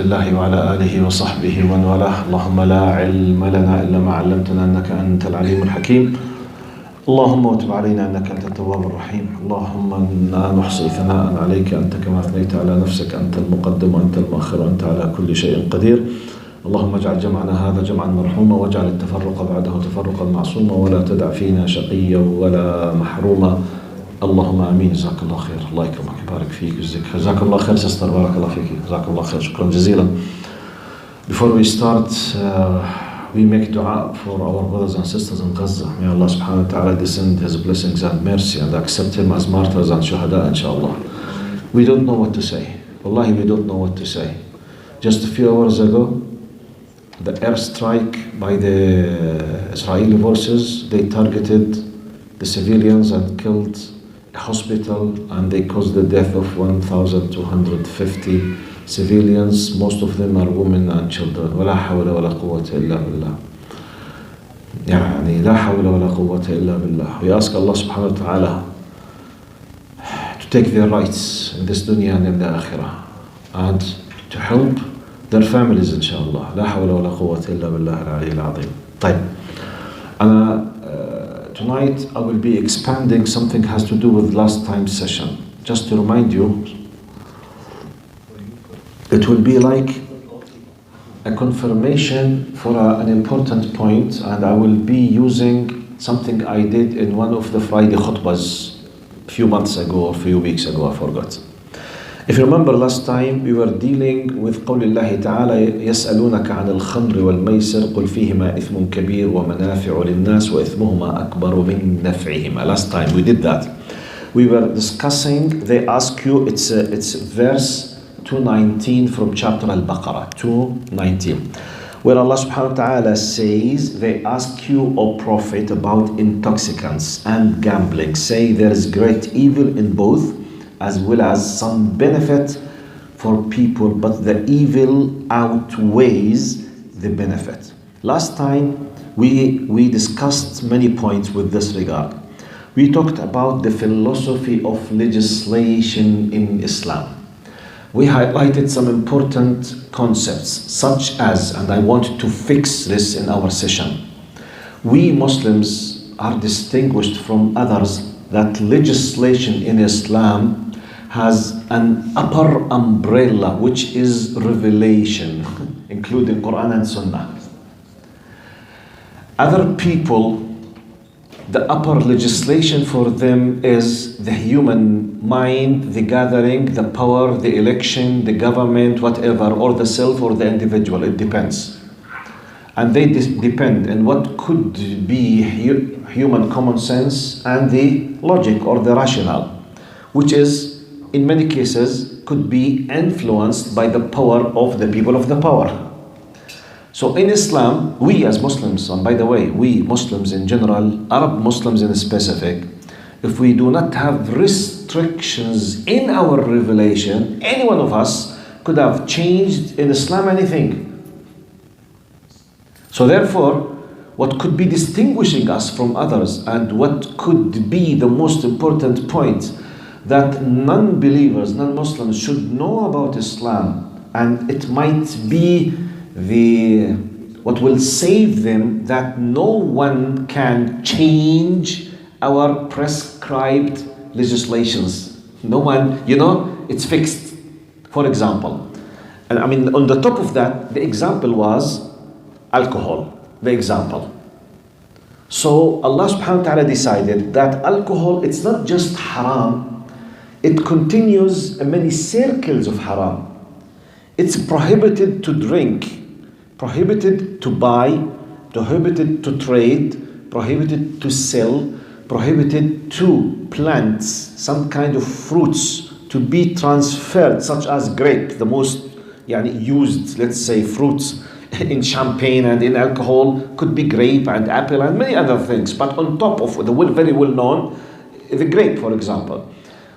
الله وعلى آله وصحبه ومن والاه. اللهم لا علم لنا إلا ما علمتنا إنك أنت العليم الحكيم. اللهم وتب علينا إنك أنت التواب الرحيم. اللهم إنا نحصي ثناء عليك أنت كما أثنيت على نفسك، أنت المقدم وأنت المؤخر وأنت على كل شيء قدير. اللهم اجعل جمعنا هذا جمعا مرحوما واجعل التفرق بعده تفرقا معصوما ولا تدع فينا شقيا ولا محروما. اللهم امين. جزاك الله خير. الله يكرمك يبارك فيك ويجزيك خير. جزاك الله خير sister. بارك الله فيك. جزاك الله خير. شكرا جزيلا. Before we start, we make dua for our brothers and sisters in Gaza. May Allah subhanahu wa ta'ala descend His blessings and mercy and accept him as martyrs and shuhada, inshallah. We don't know what to say. Wallahi, we don't know what to say. Just a few hours ago, the airstrike by the Israeli forces, they targeted the civilians and killed a hospital, and they caused the death of 1,250 civilians. Most of them are women and children. ولا حول ولا قوة إلا بالله. يعني لا حول ولا قوة إلا بالله. We ask Allah subhanahu wa ta'ala to take their rights in this dunya and in the akhirah, and to help their families inshallah. لا حول ولا قوة إلا بالله العلي العظيم. طيب. Tonight I will be expanding something has to do with last time's session. Just to remind you, it will be like a confirmation for an important point, and I will be using something I did in one of the Friday khutbahs a few months ago or a few weeks ago, I forgot. If you remember last time, we were dealing with قول الله تعالى يسألونك عن الخمر والميسر قل فيهما إثم كبير ومنافع للناس وإثمهما أكبر من نفعهما. Last time we did that. We were discussing, they ask you, it's verse 219 from chapter alBaqarah, 219, where Allah subhanahu wa ta'ala says, they ask you, O Prophet, about intoxicants and gambling. Say there is great evil in both, as well as some benefit for people, but the evil outweighs the benefit. Last time we discussed many points with this regard. We talked about the philosophy of legislation in Islam. We highlighted some important concepts, such as, and I want to fix this in our session, we Muslims are distinguished from others that legislation in Islam has an upper umbrella, which is revelation, including Quran and Sunnah. Other people, the upper legislation for them is the human mind, the gathering, the power, the election, the government, whatever, or the self or the individual, it depends. And they depend on what could be human common sense and the logic or the rational, which is in many cases could be influenced by the power of the people of the power. So in Islam, we as Muslims, and by the way, we Muslims in general, Arab Muslims in specific, if we do not have restrictions in our revelation, any one of us could have changed in Islam anything. So therefore, what could be distinguishing us from others, and what could be the most important point that non-believers, non-Muslims should know about Islam, and it might be what will save them, that no one can change our prescribed legislations. No one, it's fixed. For example, and I mean on the top of that, the example was alcohol, the example. So Allah subhanahu wa ta'ala decided that alcohol, it's not just haram, it continues in many circles of haram. It's prohibited to drink, prohibited to buy, prohibited to trade, prohibited to sell, prohibited to plant some kind of fruits to be transferred, such as grape, the most used, let's say, fruits in champagne and in alcohol could be grape and apple and many other things. But on top of the very well known, the grape, for example.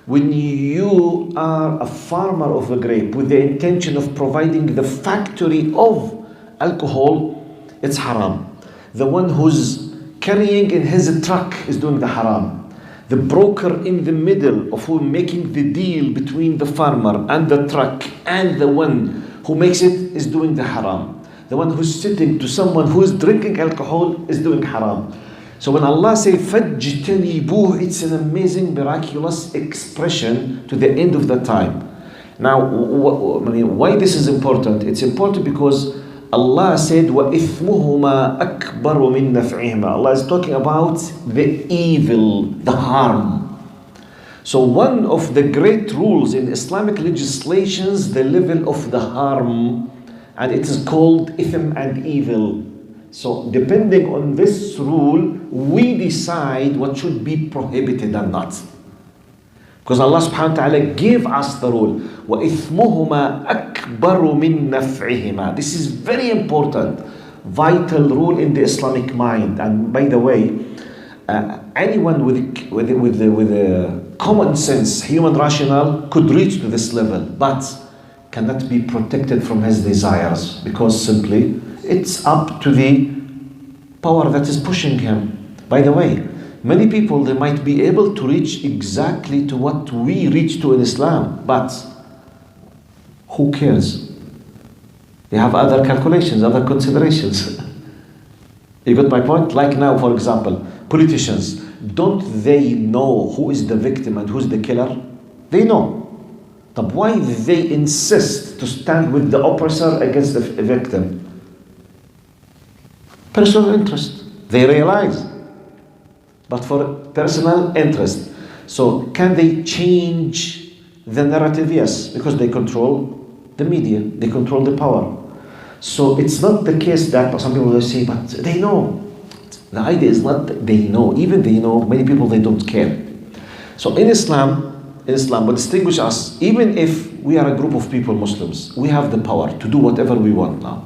When you are a farmer of a grape with the intention of providing the factory of alcohol, it's haram. The one who's carrying in his truck is doing the haram. The broker in the middle of who making the deal between the farmer and the truck and the one who makes it is doing the haram. The one who's sitting to someone who is drinking alcohol is doing haram. So when Allah says فَاجْتَنِبُوهُ, it's an amazing, miraculous expression to the end of the time. Now, why this is important? It's important because Allah said وَإِثْمُهُمَا أَكْبَرُ مِن نَفْعِهِمَا. Allah is talking about the evil, the harm. So one of the great rules in Islamic legislations, the level of the harm, and it is called ithm and evil. So depending on this rule, we decide what should be prohibited and not. Because Allah subhanahu wa ta'ala gave us the rule. وَإِثْمُهُمَا أَكْبَرُ مِن نَفْعِهِمَا. This is very important, vital rule in the Islamic mind. And by the way, anyone with common sense, human rational, could reach to this level, but cannot be protected from his desires, because simply it's up to the power that is pushing him. By the way, many people, they might be able to reach exactly to what we reach to in Islam, but who cares? They have other calculations, other considerations. You got my point? Like now, for example, politicians, don't they know who is the victim and who's the killer? They know. But why do they insist to stand with the oppressor against the victim? Personal interest. They realize. But for personal interest. So can they change the narrative? Yes, because they control the media. They control the power. So it's not the case that some people will say, but they know. The idea is not that they know. Even they know, many people, they don't care. So in Islam, what distinguishes us, even if we are a group of people, Muslims, we have the power to do whatever we want now.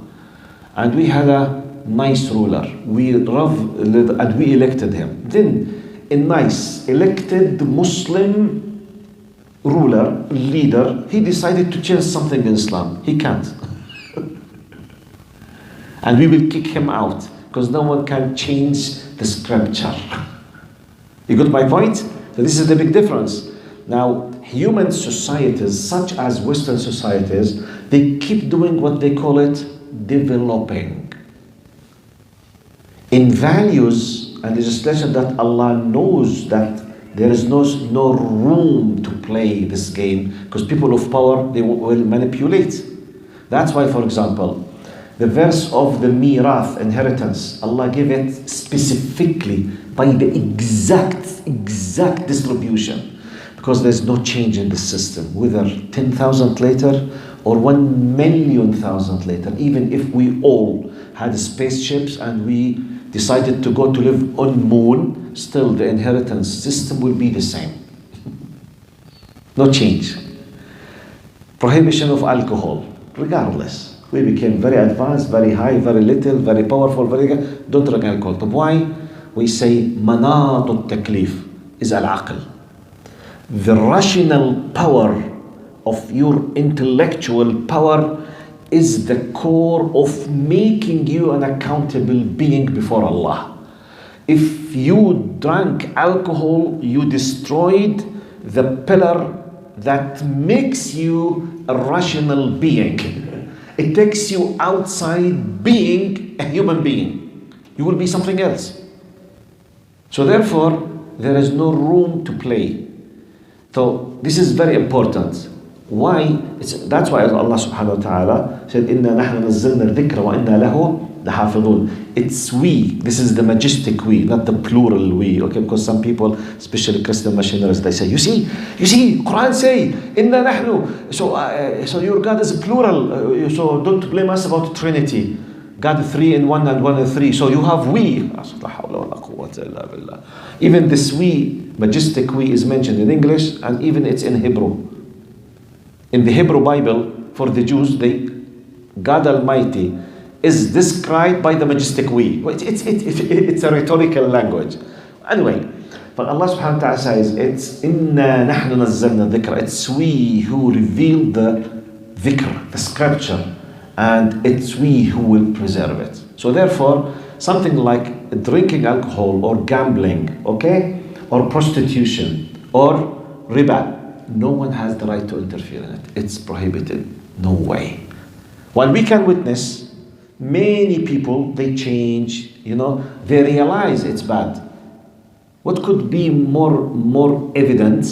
And we had a nice ruler. And we elected him. Then a nice, elected Muslim ruler, leader, he decided to change something in Islam. He can't. And we will kick him out, because no one can change the scripture. You got my point? So this is the big difference. Now, human societies, such as Western societies, they keep doing what they call it developing. In values and legislation that Allah knows that there is no room to play this game, because people of power, they will manipulate. That's why, for example, the verse of the mirath, inheritance, Allah gave it specifically by the exact distribution, because there's no change in the system, whether 10,000 later or 1,000,000 later. Even if we all had spaceships and we decided to go to live on moon, still the inheritance system will be the same. No change. Prohibition of alcohol, regardless. We became very advanced, very high, very little, very powerful, very good. Don't drink alcohol. But why? We say مناط التكليف is al-aql. The rational power of your intellectual power is the core of making you an accountable being before Allah. If you drank alcohol, you destroyed the pillar that makes you a rational being. It takes you outside being a human being. You will be something else. So therefore, there is no room to play. So this is very important. Why? That's why Allah subhanahu wa ta'ala said, إِنَّا نَحْنُ نَزَّلْنَا الذِّكْرَ وَإِنَّا لَهُ لَحَافِظُونَ. It's we. This is the majestic we, not the plural we. Okay, because some people, especially Christian missionaries, they say, you see, Quran say, إِنَّا نَحْنُ. So your God is plural. So don't blame us about Trinity. God 3 in 1 and 1 in 3. So you have we. Even this we, majestic we, is mentioned in English, and even it's in Hebrew. In the Hebrew Bible, for the Jews, God Almighty is described by the majestic we. It's a rhetorical language. Anyway, but Allah subhanahu wa ta'ala says, it's inna nahnu nazzalna dhikra. It's we who revealed the dhikr, the scripture, and it's we who will preserve it. So therefore, something like drinking alcohol or gambling, okay, or prostitution or riba, no one has the right to interfere in it. It's prohibited. No way. While we can witness, many people, they change, they realize it's bad. What could be more evident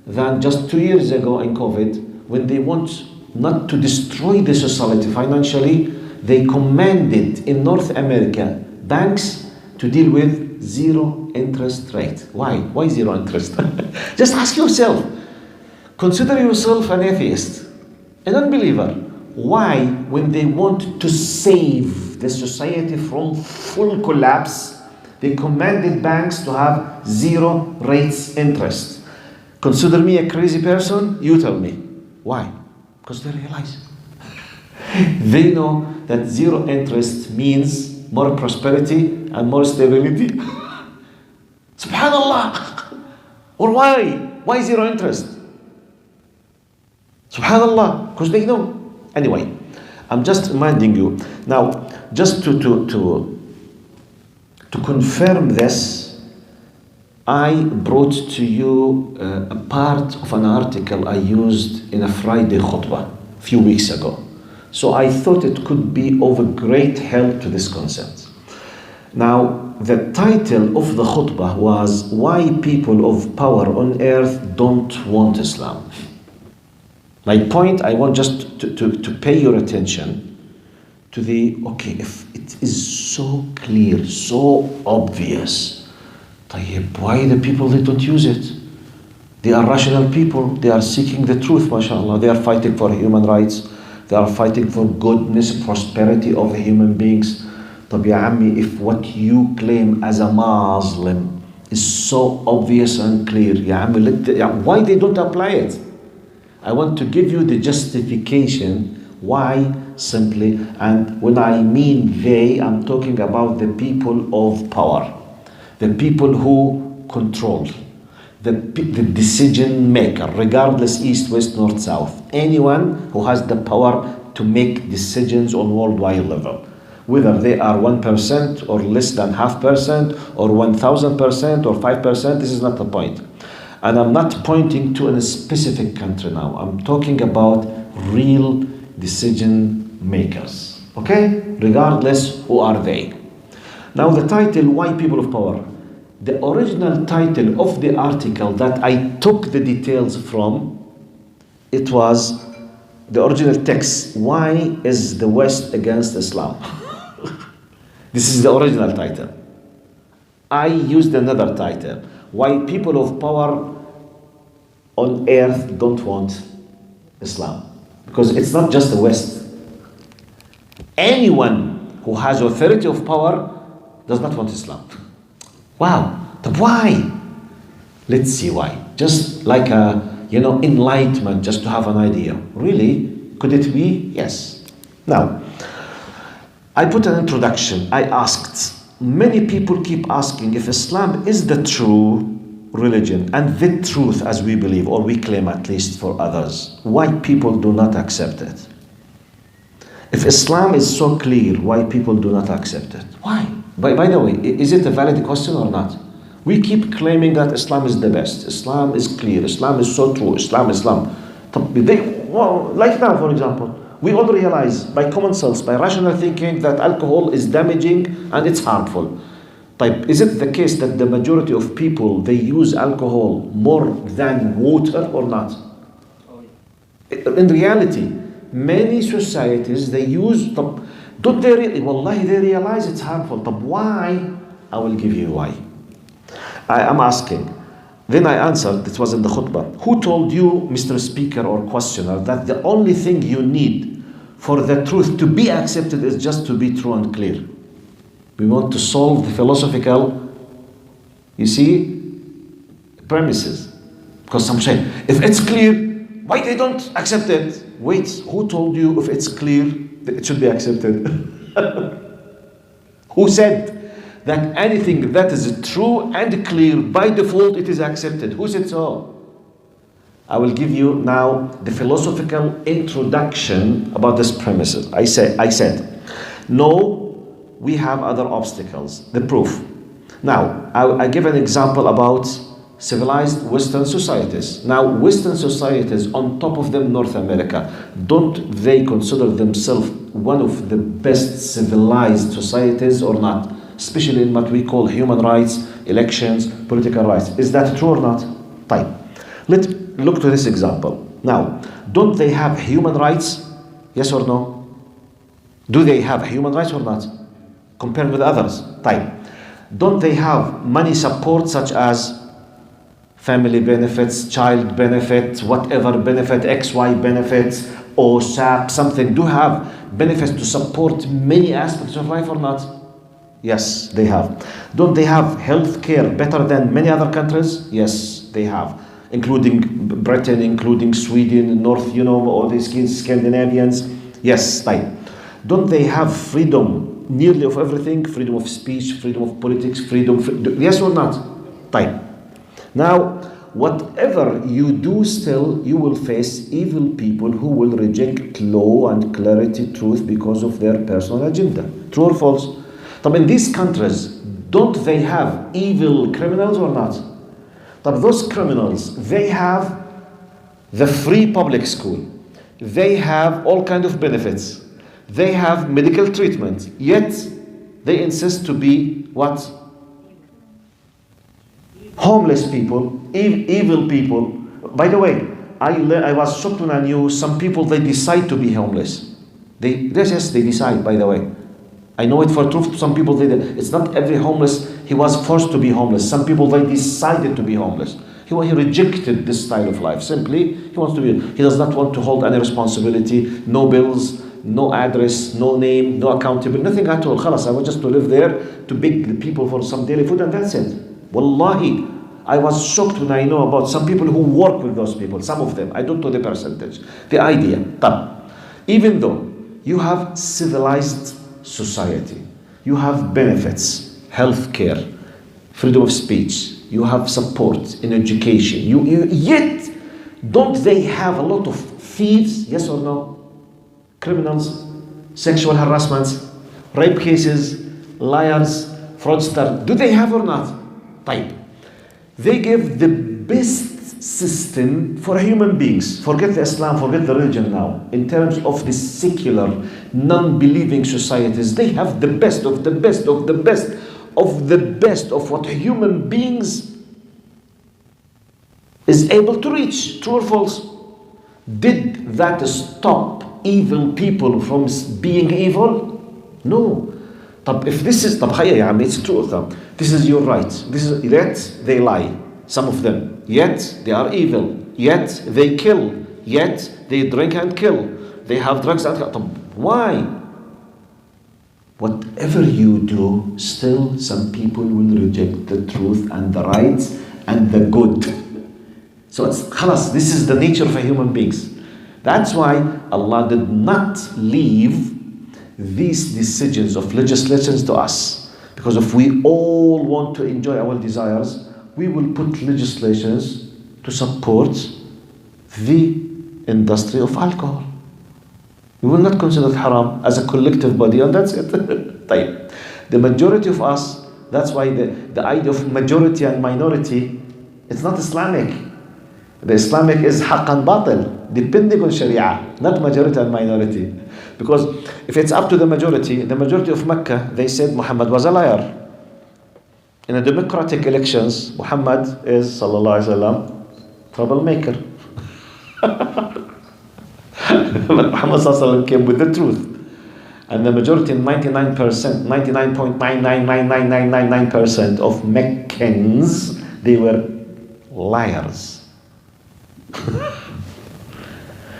than just 2 years ago in COVID, when they want not to destroy the society financially, they commanded in North America banks to deal with zero interest rate. Why? Why zero interest? Just ask yourself. Consider yourself an atheist, an unbeliever. Why, when they want to save the society from full collapse, they commanded banks to have zero rates interest? Consider me a crazy person? You tell me. Why? Because they realize. They know that zero interest means more prosperity and more stability. Subhanallah. Or why? Why zero interest? Subhanallah. Because they know. Anyway, I'm just reminding you. Now, just to confirm this, I brought to you a part of an article I used in a Friday khutbah a few weeks ago. So I thought it could be of a great help to this concept. Now, the title of the khutbah was "Why People of Power on Earth Don't Want Islam." My point, I want just to pay your attention to if it is so clear, so obvious, why the people, they don't use it? They are rational people, they are seeking the truth, mashallah, they are fighting for human rights, they are fighting for goodness, prosperity of the human beings. If what you claim as a Muslim is so obvious and clear, why they don't apply it? I want to give you the justification why, simply, and when I mean they, I'm talking about the people of power, the people who control, the decision maker, regardless east, west, north, south, anyone who has the power to make decisions on worldwide level, whether they are 1% or less than 0.5% or 1,000% or 5%, this is not the point. And I'm not pointing to a specific country now. I'm talking about real decision makers. Okay? Regardless, who are they? Now the title, Why People of Power. The original title of the article that I took the details from, it was the original text, Why is the West against Islam? This is the original title. I used another title, Why People of Power on Earth Don't Want Islam. Because it's not just the West. Anyone who has authority of power does not want Islam. Wow, but why? Let's see why. Just like enlightenment, just to have an idea. Really? Could it be? Yes. Now, I put an introduction. I asked, many people keep asking if Islam is the true religion and the truth as we believe, or we claim at least for others. Why people do not accept it? If Islam is so clear, why people do not accept it? Why? By the way, is it a valid question or not? We keep claiming that Islam is the best. Islam is clear. Islam is so true. Islam. Like now, for example, we all realize by common sense, by rational thinking, that alcohol is damaging and it's harmful. Is it the case that the majority of people, they use alcohol more than water or not? In reality, many societies, they use, don't they really, wallahi, they realize it's harmful. Why? I will give you why. I am asking. Then I answered, it was in the khutbah. Who told you, Mr. Speaker or questioner, that the only thing you need for the truth to be accepted is just to be true and clear? We want to solve the philosophical, premises. Because some say, if it's clear, why they don't accept it? Wait, who told you if it's clear that it should be accepted? Who said that anything that is true and clear, by default, it is accepted? Who said so? I will give you now the philosophical introduction about this premises. I said, no, we have other obstacles. The proof. Now, I give an example about Civilized Western societies. Now, Western societies, on top of them North America, don't they consider themselves one of the best civilized societies or not? Especially in what we call human rights, elections, political rights. Is that true or not? طيب. Let's look to this example. Now, don't they have human rights? Yes or no? Do they have human rights or not? Compared with others. طيب. Don't they have money support such as family benefits, child benefits, whatever benefit, XY benefits, or SAP, something? Do have benefits to support many aspects of life or not? Yes, they have. Don't they have health care better than many other countries? Yes, they have. Including Britain, including Sweden, North, all these Scandinavians. Yes, right. Don't they have freedom nearly of everything? Freedom of speech, freedom of politics, freedom, yes or not? Right. Now, whatever you do, still you will face evil people who will reject law and clarity, truth, because of their personal agenda. True or false? But in these countries, don't they have evil criminals or not? But those criminals, they have the free public school. They have all kinds of benefits. They have medical treatment. Yet, they insist to be what? Homeless people, evil people. By the way, I was shocked when I knew some people, they decide to be homeless. They decide, by the way. I know it for truth. Some people, it's not every homeless, he was forced to be homeless. Some people, they decided to be homeless. He rejected this style of life. Simply, he does not want to hold any responsibility, no bills, no address, no name, no accountability, nothing at all. Khalas, I want just to live there, to beg the people for some daily food, and that's it. Wallahi, I was shocked when I know about some people who work with those people, some of them. I don't know the percentage. The idea. Even though you have civilized society, you have benefits, health care, freedom of speech, you have support in education, yet don't they have a lot of thieves? Yes or no? Criminals, sexual harassments, rape cases, liars, fraudsters. Do they have or not? Type. They give the best system for human beings. Forget the Islam, forget the religion now. In terms of the secular, non-believing societies, they have the best of the best of the best of the best of what human beings is able to reach. True or false? Did that stop evil people from being evil? No. If this is it's true. This is your right. Yet they lie. Some of them. Yet they are evil. Yet they kill. Yet they drink and kill. They have drugs and why? Whatever you do, still some people will reject the truth and the rights and the good. So it's khalas, this is the nature of human beings. That's why Allah did not leave these decisions of legislations to us. Because if we all want to enjoy our desires, we will put legislations to support the industry of alcohol. We will not consider it haram as a collective body, and that's it. The majority of us, that's why the idea of majority and minority, it's not Islamic. The Islamic is haqq and batil, depending on Sharia, not majority and minority. Because if it's up to the majority of Mecca, they said Muhammad was a liar. In the democratic elections, Muhammad is, sallallahu alaihi wasallam, troublemaker. But Muhammad sallallahu alaihi wasallam came with the truth. And the majority, 99%, 99.999999% of Meccans, they were liars.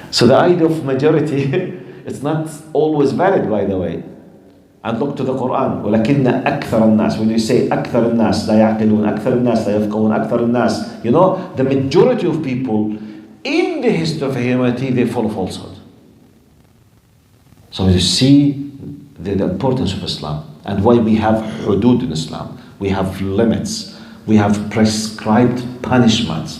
So the idea of majority, it's not always valid, by the way. And look to the Quran. ولكن أكثر الناس. When you say أكثر الناس لا يعقلون, أكثر الناس لا يفقهون, أكثر الناس, the majority of people in the history of humanity, they follow falsehood. So you see the importance of Islam and why we have hudud in Islam. We have limits. We have prescribed punishments.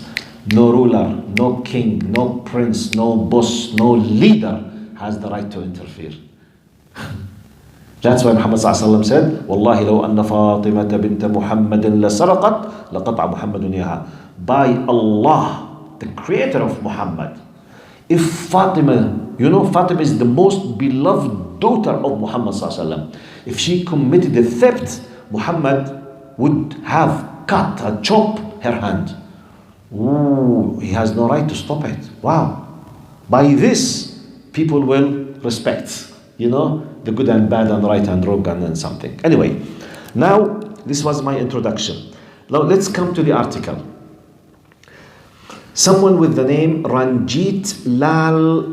No ruler, no king, no prince, no boss, no leader has the right to interfere. That's why Muhammad ﷺ said, Wallahi law anna Fatimata bint Muhammadin la saraqat, laqat'a Muhammadun yaha. by Allah, the creator of Muhammad. If Fatima, Fatima is the most beloved daughter of Muhammad sallallahu alaihi wasallam. If she committed a theft, Muhammad would have cut or chop her hand. Ooh, he has no right to stop it. Wow. By this, people will respect, the good and bad and right and wrong and something. Anyway, now this was my introduction. Now let's come to the article. Someone with the name Ranjit Lal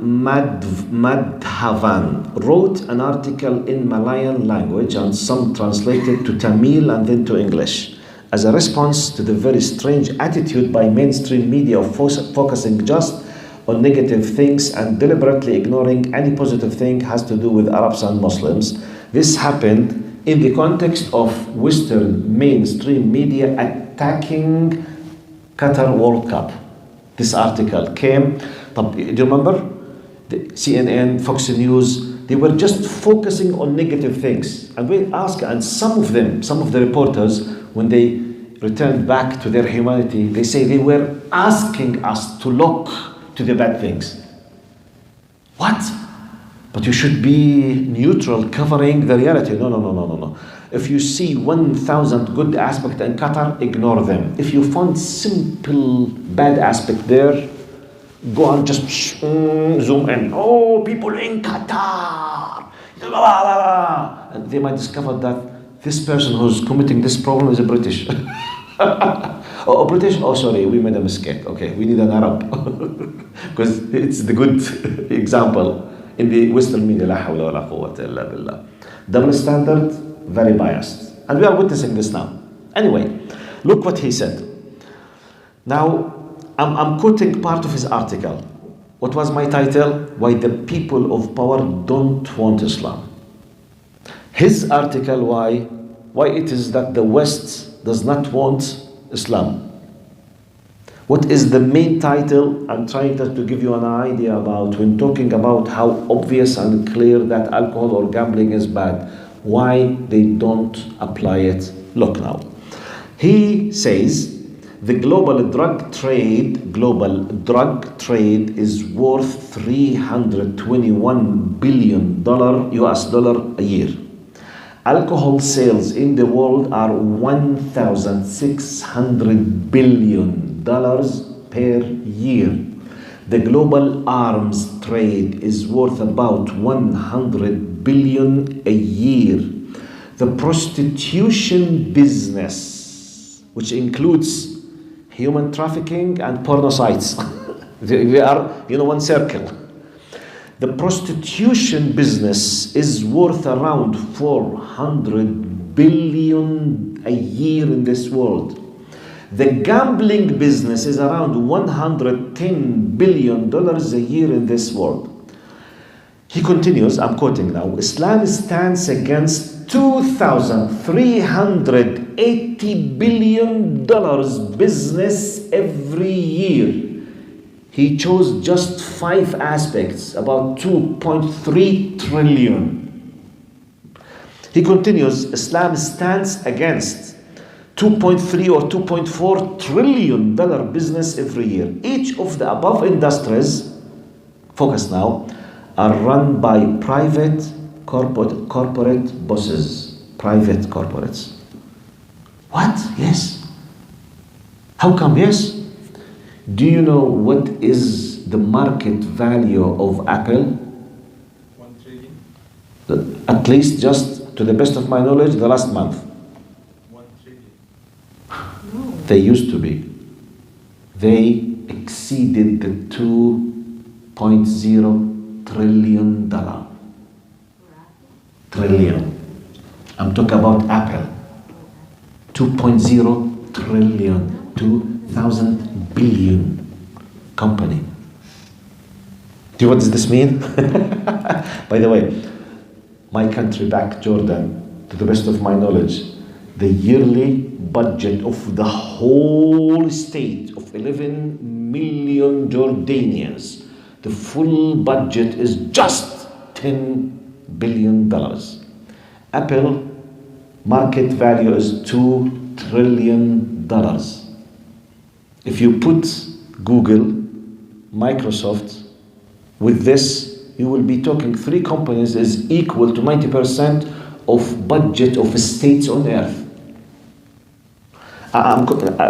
Madhavan wrote an article in Malayan language and some translated to Tamil and then to English as a response to the very strange attitude by mainstream media of focusing just on negative things and deliberately ignoring any positive thing has to do with Arabs and Muslims. This happened in the context of Western mainstream media attacking Qatar World Cup. This article came, do you remember? The CNN, Fox News, they were just focusing on negative things. And we asked, and some of the reporters, when they returned back to their humanity, they say they were asking us to look to the bad things. What? But you should be neutral, covering the reality. No. If you see 1,000 good aspects in Qatar, ignore them. If you find simple bad aspect there, go and just zoom in. Oh, people in Qatar. And they might discover that this person who's committing this problem is a British. British? Oh, sorry, we made a mistake. Okay, we need an Arab. Because it's the good example in the Western media. La hawla wa la quwwata illa billah. Double standard, very biased. And we are witnessing this now. Anyway, look what he said. Now, I'm quoting part of his article. What was my title? Why the people of power don't want Islam. His article, why it is that the West does not want Islam. What is the main title? I'm trying to give you an idea about when talking about how obvious and clear that alcohol or gambling is bad. Why they don't apply it. Look now. He says the global drug trade is worth $321 billion US dollar a year. Alcohol sales in the world are $1,600 billion per year. The global arms trade is worth about $100 billion a year. The prostitution business, which includes human trafficking and porno sites, they are, one circle. The prostitution business is worth around $400 billion a year in this world. The gambling business is around $110 billion a year in this world. He continues, I'm quoting now, Islam stands against $2,380 billion business every year. He chose just 5 aspects, about 2.3 trillion. He continues, Islam stands against 2.3 or 2.4 trillion dollar business every year. Each of the above industries, focus now, are run by private corporate bosses. Private corporates. What? Yes. How come yes? Do you know what is the market value of Apple? 1 trillion. At least, just to the best of my knowledge, the last month. 1 trillion. No. They used to be. They exceeded the $2.0 trillion. Trillion. I'm talking about Apple. 2.0 trillion. 2,000 billion company. Do you know what does this mean? By the way, my country back, Jordan, to the best of my knowledge, the yearly budget of the whole state of 11 million Jordanians, the full budget is just $10 billion. Apple market value is $2 trillion. If you put Google, Microsoft, with this, you will be talking 3 companies is equal to 90% of budget of states on earth.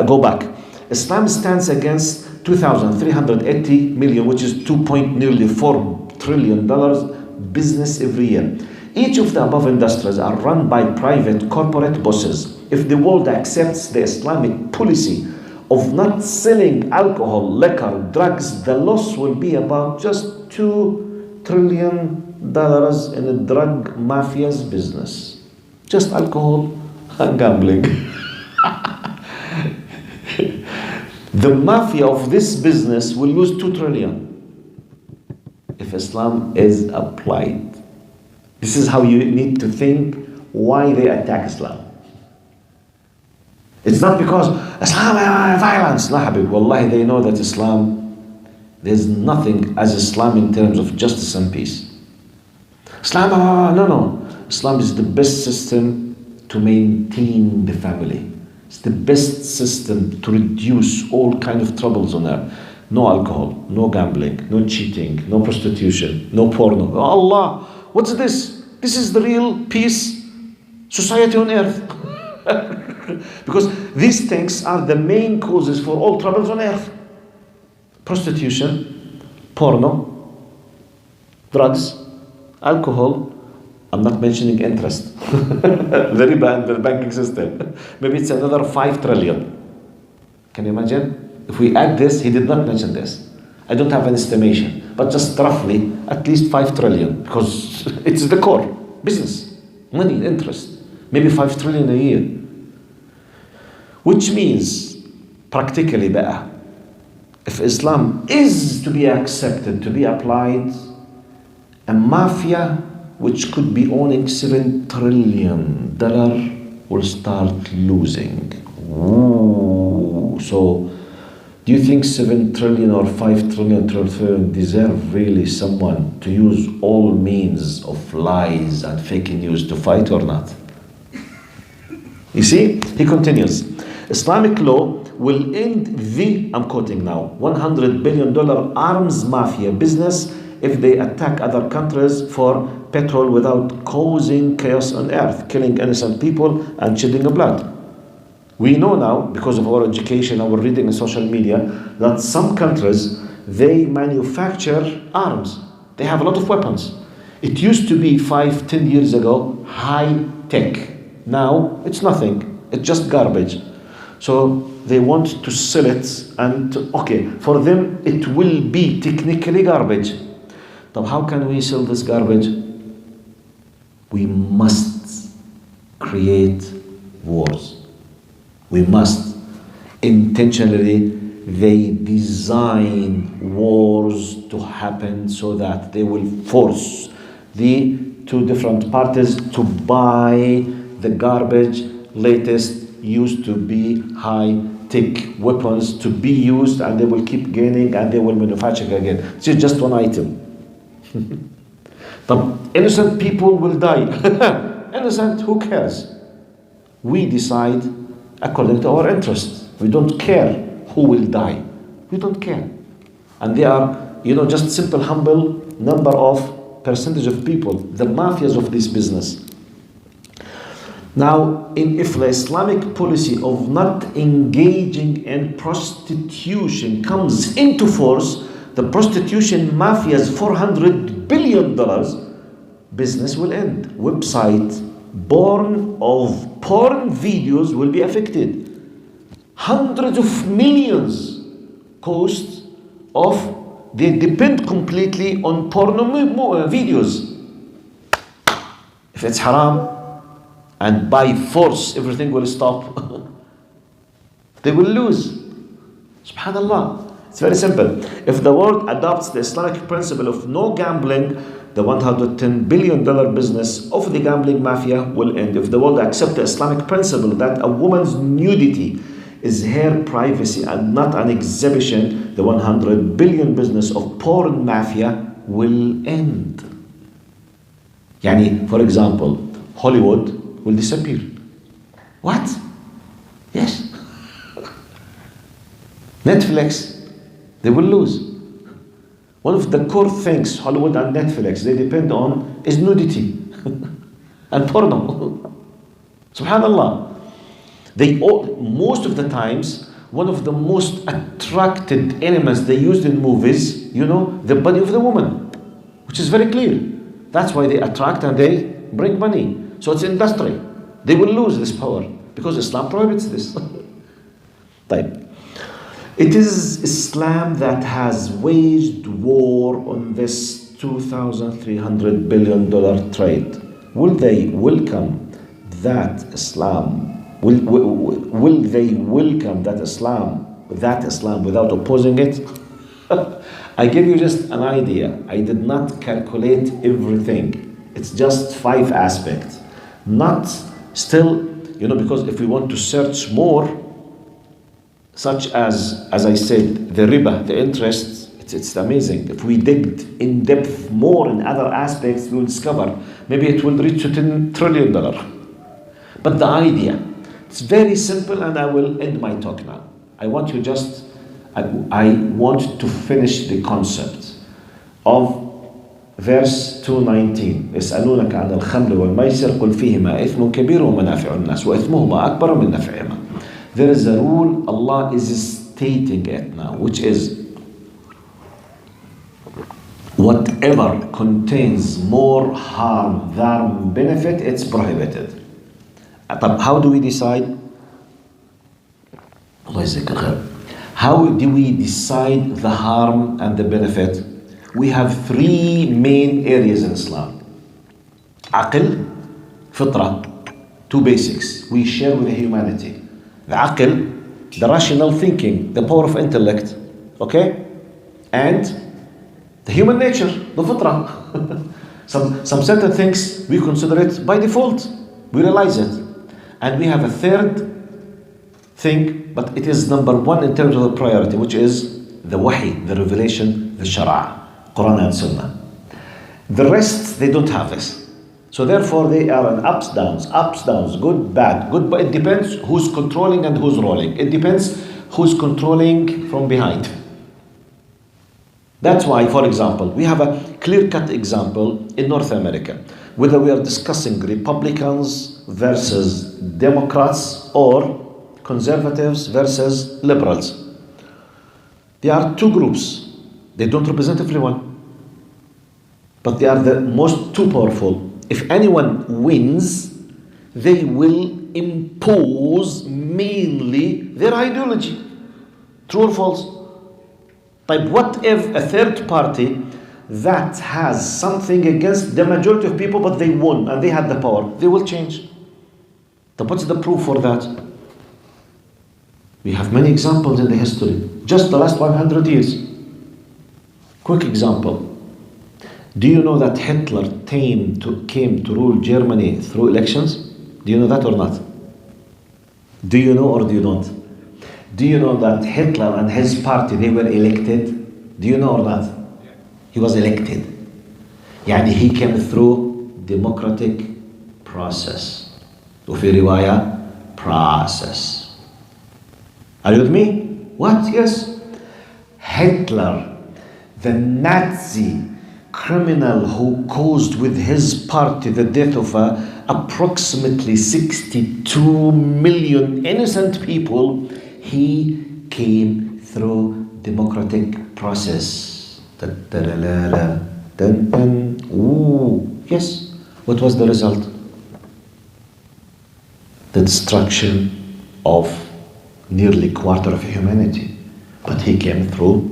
Go back. Islam stands against 2,380 million, which is nearly $4 trillion business every year. Each of the above industries are run by private corporate bosses. If the world accepts the Islamic policy of not selling alcohol, liquor, drugs, the loss will be about just $2 trillion in the drug mafia's business. Just alcohol and gambling. The mafia of this business will lose 2 trillion if Islam is applied. This is how you need to think why they attack Islam. It's not because Islam violence. No, Habib. Wallahi, they know that Islam, there's nothing as Islam in terms of justice and peace. Islam, no. Islam is the best system to maintain the family. It's the best system to reduce all kind of troubles on earth. No alcohol, no gambling, no cheating, no prostitution, no porno. Oh Allah, what's this? This is the real peace society on earth. Because these things are the main causes for all troubles on earth. Prostitution, porno, drugs, alcohol. I'm not mentioning interest. The riba and the banking system. Maybe it's another 5 trillion. Can you imagine? If we add this, he did not mention this. I don't have an estimation, but just roughly at least 5 trillion, because it's the core business, money, interest. Maybe 5 trillion a year. Which means, practically بقى, if Islam is to be accepted, to be applied, a mafia which could be owning $7 trillion will start losing. Ooh. So, do you think 7 trillion or 5 trillion deserve really someone to use all means of lies and fake news to fight or not? You see, he continues. Islamic law will end the, I'm quoting now, $100 billion arms mafia business if they attack other countries for petrol without causing chaos on earth, killing innocent people and shedding of blood. We know now, because of our education, our reading in social media, that some countries, they manufacture arms. They have a lot of weapons. It used to be 5-10 years ago, high tech. Now, it's nothing. It's just garbage. So they want to sell it, and okay, for them, it will be technically garbage. But how can we sell this garbage? We must create wars. We must intentionally, they design wars to happen so that they will force the 2 different parties to buy the garbage, latest used to be high-tech weapons to be used, and they will keep gaining and they will manufacture again. It's just one item. The innocent people will die. Innocent, who cares? We decide according to our interests. We don't care who will die. We don't care. And they are, just simple, humble number of percentage of people, the mafias of this business. Now, if the Islamic policy of not engaging in prostitution comes into force, the prostitution mafia's $400 billion business will end. Website born of porn videos will be affected. Hundreds of millions cost of, they depend completely on porno videos. If it's haram, and by force everything will stop, they will lose. Subhanallah. It's very simple. If the world adopts the Islamic principle of no gambling, the $110 billion business of the gambling mafia will end. If the world accepts the Islamic principle that a woman's nudity is her privacy and not an exhibition, the $100 billion business of porn mafia will end. Yani, for example, Hollywood will disappear. What? Yes. Netflix, they will lose. One of the core things Hollywood and Netflix they depend on is nudity and porno. Subhanallah. Most of the times, one of the most attracted elements they used in movies, the body of the woman, which is very clear. That's why they attract and they bring money. So it's industry. They will lose this power because Islam prohibits this. طيب. It is Islam that has waged war on this $2,300 billion trade. Will they welcome that Islam? Will they welcome that Islam without opposing it? I gave you just an idea. I did not calculate everything. It's just 5 aspects. Not still, because if we want to search more, such as I said, the riba, the interest, it's amazing. If we dig in depth more in other aspects, we will discover maybe it will reach to $10 trillion. But the idea, it's very simple, and I will end my talk now. I want to finish the concept of verse 219. يسألونك عن الخمر والميسر قل فيهما إثم كبير ومنافع الناس وإثمهما أكبر من نفعهما. There is a rule, Allah is stating it now, which is whatever contains more harm than benefit, it's prohibited. How do we decide? How do we decide the harm and the benefit? We have 3 main areas in Islam. Aql, fitra, 2 basics we share with humanity. The aql, the rational thinking, the power of intellect, okay? And the human nature, the fitra. Some certain things we consider it by default. We realize it. And we have a 3rd thing, but it is number 1 in terms of the priority, which is the wahi, the revelation, the shara, Quran and Sunnah. The rest, they don't have this. So therefore they are in ups, downs, good, bad. But it depends who's controlling and who's rolling. It depends who's controlling from behind. That's why, for example, we have a clear-cut example in North America. Whether we are discussing Republicans versus Democrats or conservatives versus liberals. There are 2 groups. They don't represent everyone. But they are the most 2 powerful. If anyone wins, they will impose mainly their ideology. True or false? But what if a 3rd party that has something against the majority of people, but they won and they had the power, they will change? Then what's the proof for that? We have many examples in the history. Just the last 100 years. Quick example. Do you know that Hitler came to rule Germany through elections? Do you know that or not? Do you know or do you not? Do you know that Hitler and his party, they were elected? Do you know or not? He was elected. يعني he came through democratic process. وفي رواية process. Are you with me? What? Yes. Hitler, the Nazi criminal who caused with his party the death of approximately 62 million innocent people, he came through democratic process. Yes. What was the result? The destruction of nearly 1/4 of humanity. But he came through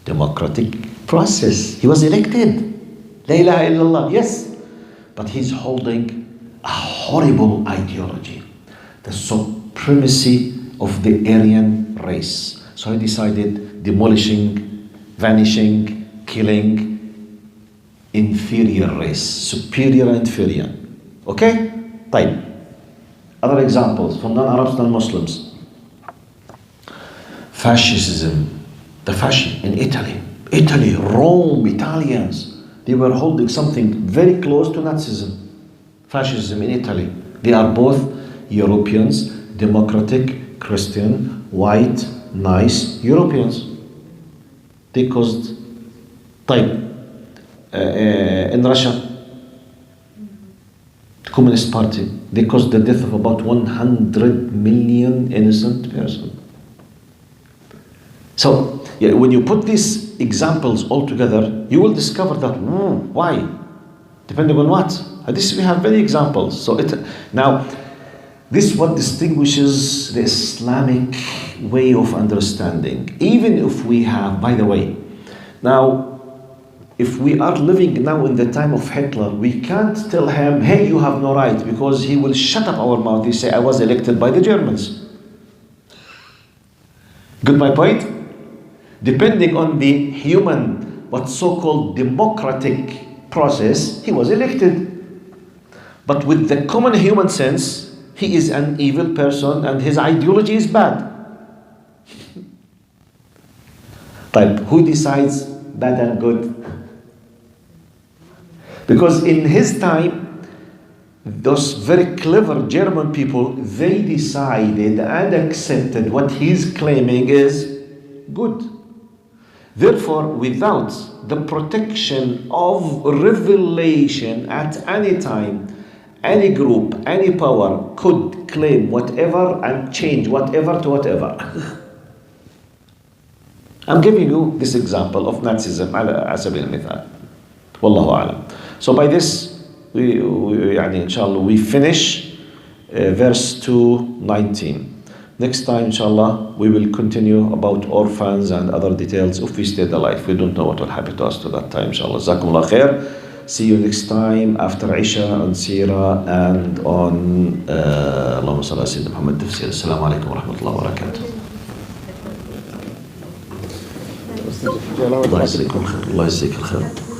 democratic process. He was elected. La ilaha illallah. Yes. But he's holding a horrible ideology. The supremacy of the Aryan race. So he decided demolishing, vanishing, killing inferior race. Superior and inferior. Okay? طيب. Other examples from non-Arabs, non-Muslims. Fascism. The fasci in Italy. Italy, Rome, Italians. They were holding something very close to Nazism. Fascism in Italy. They are both Europeans, democratic, Christian, white, nice Europeans. They caused طيب in Russia, the Communist Party, they caused the death of about 100 million innocent persons. So when you put these examples all together, you will discover that why? Depending on what? This we have many examples. So now this is what distinguishes the Islamic way of understanding. Even if we have, by the way, now if we are living now in the time of Hitler, we can't tell him, hey, you have no right, because he will shut up our mouth. He say, I was elected by the Germans. Good my point? Depending on the human, what so-called democratic process, he was elected. But with the common human sense, he is an evil person and his ideology is bad. But who decides bad and good? Because in his time, those very clever German people, they decided and accepted what he's claiming is good. Therefore, without the protection of revelation at any time, any group, any power could claim whatever and change whatever to whatever. I'm giving you this example of Nazism على سبيل المثال. والله أعلم. So by this, inshallah, we finish verse 219. Next time, inshallah, we will continue about orphans and other details if we stay alive. We don't know what will happen to us to that time, inshallah. Jazakumullah khair. See you next time after Isha on Sirah and on Allahumma salli ala Sayyidina Muhammad Tafsir. Assalamu alaikum wa rahmatullahi wa barakatuh. الله يجزيكم خير. الله يجزيك الخير.